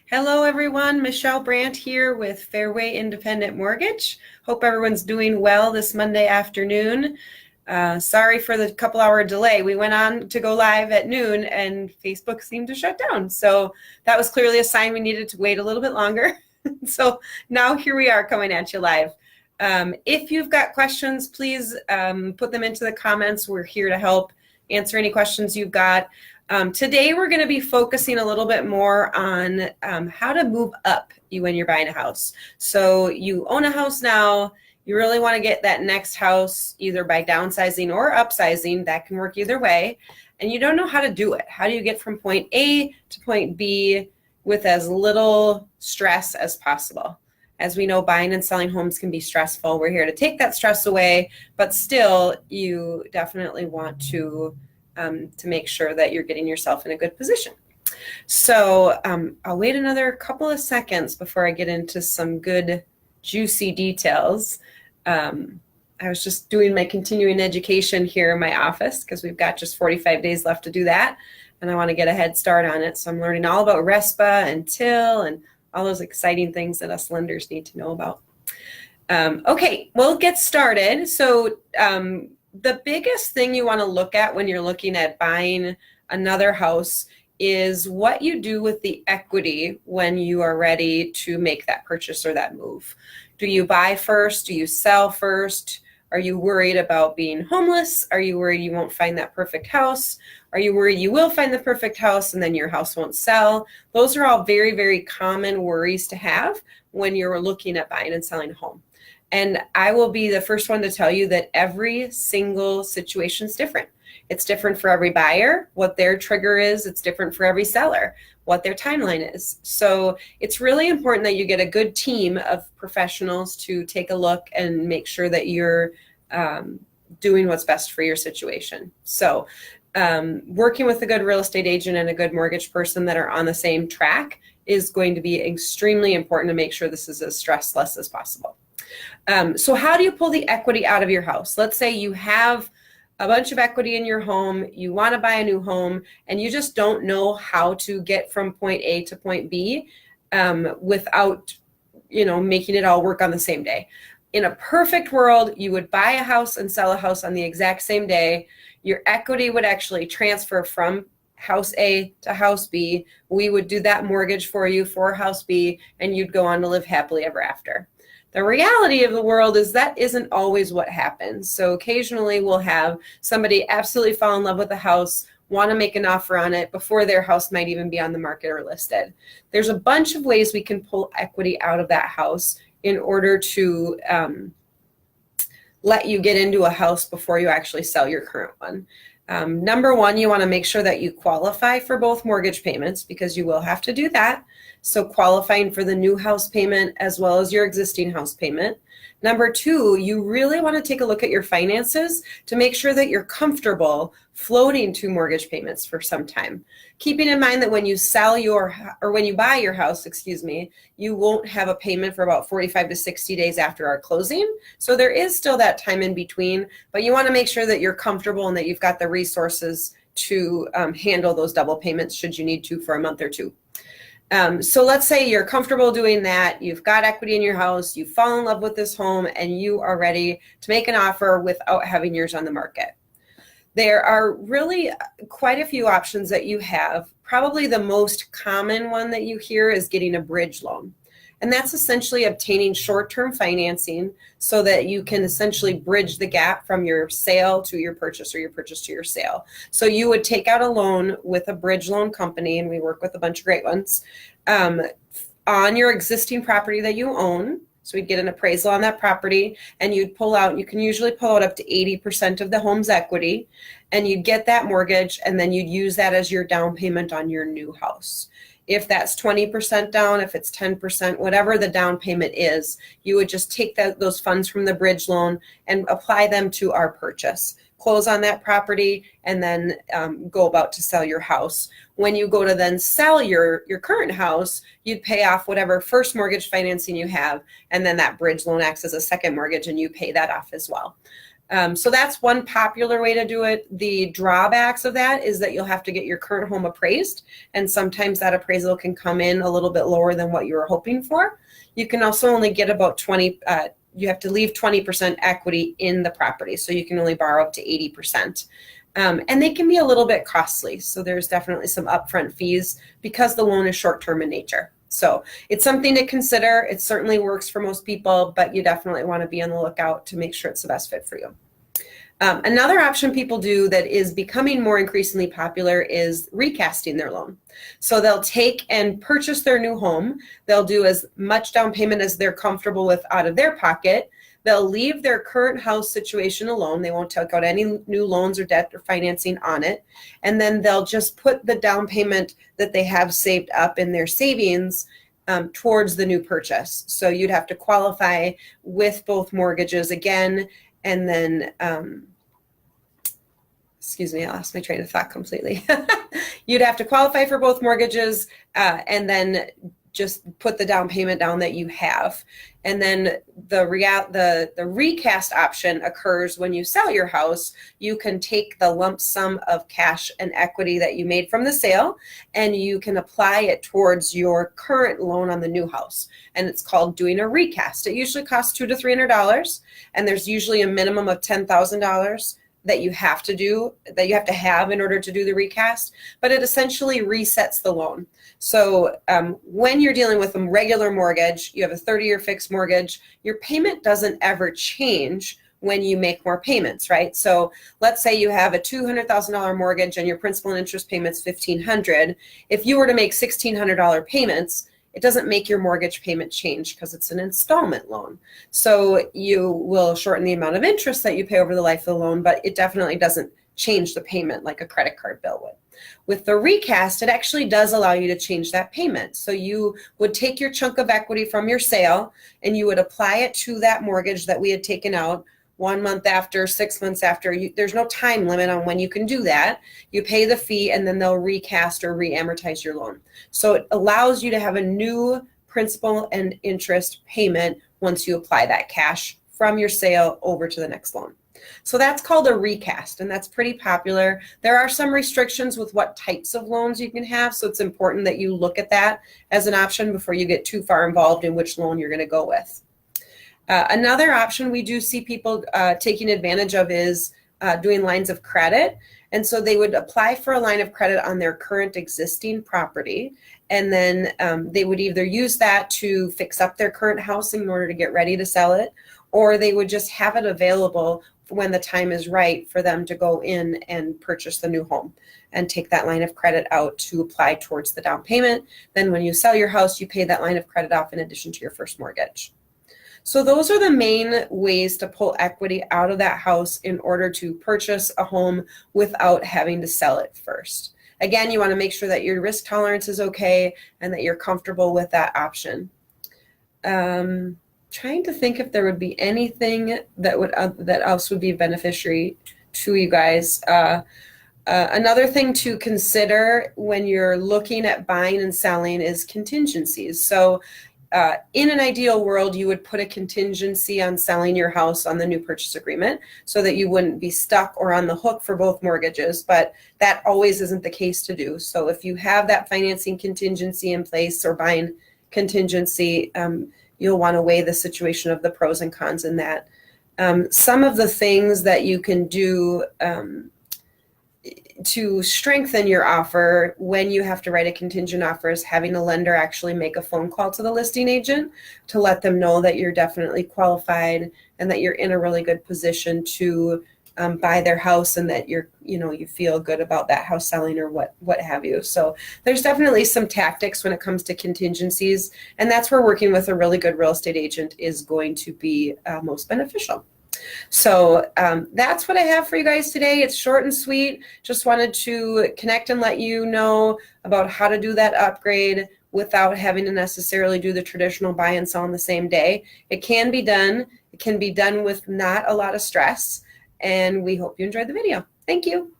Hello everyone, Michele Brandt here with Fairway Independent Mortgage. Hope everyone's doing well this Monday afternoon. Sorry for the couple hour delay. We went on to go live at noon and Facebook seemed to shut down. So that was clearly a sign we needed to wait a little bit longer. So now here we are coming at you live. If you've got questions, please put them into the comments. We're here to help answer any questions you've got. Today we're going to be focusing a little bit more on how to move up when you're buying a house. So you own a house now, you really want to get that next house either by downsizing or upsizing. That can work either way, and you don't know how to do it. How do you get from point A to point B with as little stress as possible? As we know, buying and selling homes can be stressful. We're here to take that stress away, but still you definitely want to make sure that you're getting yourself in a good position. So I'll wait another couple of seconds before I get into some good juicy details. I was just doing my continuing education here in my office because we've got just 45 days left to do that, and I want to get a head start on it. So I'm learning all about RESPA and TIL and all those exciting things that us lenders need to know about. Okay, we'll get started. So the biggest thing you want to look at when you're looking at buying another house is what you do with the equity when you are ready to make that purchase or that move. Do you buy first? Do you sell first? Are you worried about being homeless? Are you worried you won't find that perfect house? Are you worried you will find the perfect house and then your house won't sell? Those are all very, very common worries to have when you're looking at buying and selling a home. And I will be the first one to tell you that every single situation is different. It's different for every buyer, what their trigger is. It's different for every seller, what their timeline is. So it's really important that you get a good team of professionals to take a look and make sure that you're doing what's best for your situation. So working with a good real estate agent and a good mortgage person that are on the same track is going to be extremely important to make sure this is as stressless as possible. So how do you pull the equity out of your house? Let's say you have a bunch of equity in your home, you want to buy a new home, and you just don't know how to get from point A to point B without, making it all work on the same day. In a perfect world, you would buy a house and sell a house on the exact same day. Your equity would actually transfer from house A to house B. We would do that mortgage for you for house B, and you'd go on to live happily ever after. The reality of the world is that isn't always what happens. So occasionally we'll have somebody absolutely fall in love with the house, want to make an offer on it before their house might even be on the market or listed. There's a bunch of ways we can pull equity out of that house in order to let you get into a house before you actually sell your current one. Number one, you want to make sure that you qualify for both mortgage payments because you will have to do that. So qualifying for the new house payment as well as your existing house payment. Number two, you really want to take a look at your finances to make sure that you're comfortable floating two mortgage payments for some time. Keeping in mind that when you when you buy your house, you won't have a payment for about 45 to 60 days after our closing. So there is still that time in between, but you want to make sure that you're comfortable and that you've got the resources to handle those double payments should you need to for a month or two. So let's say you're comfortable doing that, you've got equity in your house, you fall in love with this home, and you are ready to make an offer without having yours on the market. There are really quite a few options that you have. Probably the most common one that you hear is getting a bridge loan. And that's essentially obtaining short-term financing so that you can essentially bridge the gap from your sale to your purchase or your purchase to your sale. So you would take out a loan with a bridge loan company, and we work with a bunch of great ones, on your existing property that you own. So we'd get an appraisal on that property, and you can usually pull out up to 80% of the home's equity, and you'd get that mortgage, and then you'd use that as your down payment on your new house. If that's 20% down, if it's 10%, whatever the down payment is, you would just take those funds from the bridge loan and apply them to our purchase. Close on that property and then go about to sell your house. When you go to then sell your current house, you'd pay off whatever first mortgage financing you have, and then that bridge loan acts as a second mortgage and you pay that off as well. So that's one popular way to do it. The drawbacks of that is that you'll have to get your current home appraised, and sometimes that appraisal can come in a little bit lower than what you were hoping for. You can also only get about 20, you have to leave 20% equity in the property, so you can only borrow up to 80%. And they can be a little bit costly, so there's definitely some upfront fees because the loan is short-term in nature. So it's something to consider. It certainly works for most people, but you definitely want to be on the lookout to make sure it's the best fit for you. Another option people do that is becoming more increasingly popular is recasting their loan. So they'll take and purchase their new home. They'll do as much down payment as they're comfortable with out of their pocket. They'll leave their current house situation alone. They won't take out any new loans or debt or financing on it. And then they'll just put the down payment that they have saved up in their savings towards the new purchase. So you'd have to qualify with both mortgages again. And then, excuse me, I lost my train of thought completely. You'd have to qualify for both mortgages and then just put the down payment down that you have. And then the recast option occurs when you sell your house. You can take the lump sum of cash and equity that you made from the sale, and you can apply it towards your current loan on the new house. And it's called doing a recast. It usually costs $200 to $300, and there's usually a minimum of $10,000 that you have to have in order to do the recast, but it essentially resets the loan. So when you're dealing with a regular mortgage, you have a 30-year fixed mortgage, your payment doesn't ever change when you make more payments, right? So let's say you have a $200,000 mortgage and your principal and interest payment's $1,500. If you were to make $1,600 payments, it doesn't make your mortgage payment change because it's an installment loan. So you will shorten the amount of interest that you pay over the life of the loan, but it definitely doesn't change the payment like a credit card bill would. With the recast, it actually does allow you to change that payment. So you would take your chunk of equity from your sale and you would apply it to that mortgage that we had taken out 1 month after, 6 months after. There's no time limit on when you can do that. You pay the fee and then they'll recast or re-amortize your loan. So it allows you to have a new principal and interest payment once you apply that cash from your sale over to the next loan. So that's called a recast, and that's pretty popular. There are some restrictions with what types of loans you can have, so it's important that you look at that as an option before you get too far involved in which loan you're going to go with. Another option we do see people taking advantage of is doing lines of credit. And so they would apply for a line of credit on their current existing property, and then they would either use that to fix up their current house in order to get ready to sell it, or they would just have it available when the time is right for them to go in and purchase the new home and take that line of credit out to apply towards the down payment. Then when you sell your house, you pay that line of credit off in addition to your first mortgage. So those are the main ways to pull equity out of that house in order to purchase a home without having to sell it first. Again, you want to make sure that your risk tolerance is okay and that you're comfortable with that option. Trying to think if there would be anything that else would be beneficiary to you guys. Another thing to consider when you're looking at buying and selling is contingencies. So in an ideal world, you would put a contingency on selling your house on the new purchase agreement so that you wouldn't be stuck or on the hook for both mortgages, but that always isn't the case to do. So if you have that financing contingency in place or buying contingency, you'll want to weigh the situation of the pros and cons in that. Some of the things that you can do to strengthen your offer when you have to write a contingent offer is having a lender actually make a phone call to the listing agent to let them know that you're definitely qualified and that you're in a really good position to buy their house and that you feel good about that house selling or what have you. So there's definitely some tactics when it comes to contingencies, and that's where working with a really good real estate agent is going to be most beneficial. So that's what I have for you guys today. It's short and sweet. Just wanted to connect and let you know about how to do that upgrade without having to necessarily do the traditional buy and sell on the same day. It can be done. It can be done with not a lot of stress. And we hope you enjoyed the video. Thank you.